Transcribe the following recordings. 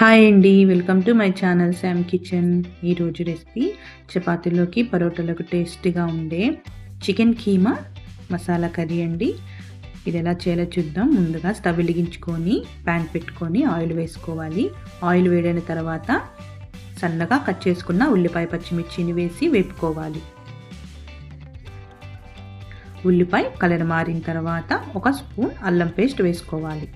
Hi అండి. Welcome to my channel Sam kitchen. ఈరోజు recipe చపాతీలోకి పరోటాలకు టేస్టీగా ఉండే చికెన్ కీమా మసాలా కర్రీ అండి. ఇది ఎలా చేయాలో చూద్దాం. ముందుగా స్టవ్ వెలిగించుకొని ప్యాన్ పెట్టుకొని ఆయిల్ వేసుకోవాలి. ఆయిల్ వేడైన తర్వాత సన్నగా కట్ చేసుకున్న ఉల్లిపాయ పచ్చిమిర్చిని వేసి వేపుకోవాలి. ఉల్లిపాయ కలర్ మారిన తర్వాత ఒక స్పూన్ అల్లం పేస్ట్ వేసుకోవాలి.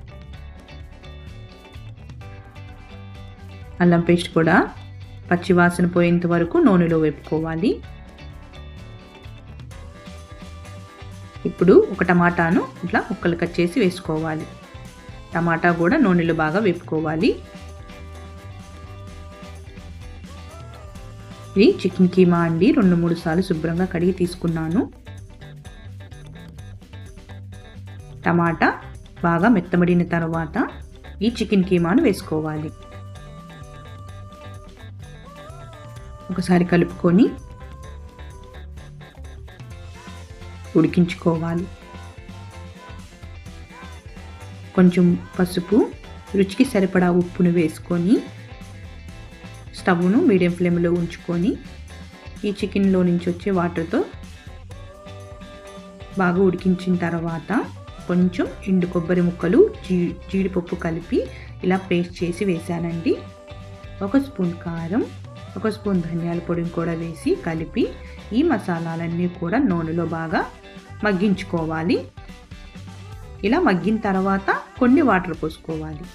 అల్లం పేస్ట్ కూడా పచ్చివాసన పోయేంత వరకు నూనెలో వేపుకోవాలి. ఇప్పుడు ఒక టమాటాను ఇట్లా ముక్కలు కట్ చేసి వేసుకోవాలి. టమాటా కూడా నూనెలో బాగా వేపుకోవాలి. ఇది చికెన్ కీమా అండి. 2-3 సార్లు శుభ్రంగా కడిగి తీసుకున్నాను. టమాటా బాగా మెత్తబడిన తర్వాత ఈ చికెన్ కీమాను వేసుకోవాలి. ఒకసారి కలుపుకొని ఉడికించుకోవాలి. కొంచెం పసుపు, రుచికి సరిపడా ఉప్పును వేసుకొని స్టవ్ను మీడియం ఫ్లేమ్లో ఉంచుకొని ఈ చికెన్లో నుంచి వచ్చే వాటర్తో బాగా ఉడికించిన తర్వాత కొంచెం ఎండు కొబ్బరి ముక్కలు, జీడిపప్పు కలిపి ఇలా పేస్ట్ చేసి వేసానండి. 1 స్పూన్ కారం, 1 స్పూన్ ధనియాల పొడిని కూడా వేసి కలిపి ఈ మసాలాలన్నీ కూడా నూనెలో బాగా మగ్గించుకోవాలి. ఇలా మగ్గిన తర్వాత కొన్ని వాటర్ పోసుకోవాలి.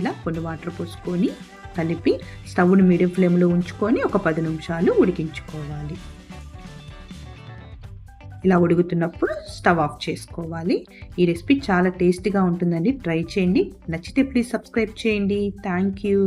ఇలా కొన్ని వాటర్ పోసుకొని కలిపి స్టవ్ని మీడియం ఫ్లేమ్లో ఉంచుకొని ఒక 10 నిమిషాలు ఉడికించుకోవాలి. ఇలా ఉడుకుతున్నప్పుడు స్టవ్ ఆఫ్ చేసుకోవాలి. ఈ రెసిపీ చాలా టేస్టీగా ఉంటుందండి. ట్రై చేయండి. నచ్చితే ప్లీజ్ సబ్స్క్రైబ్ చేయండి. Thank you.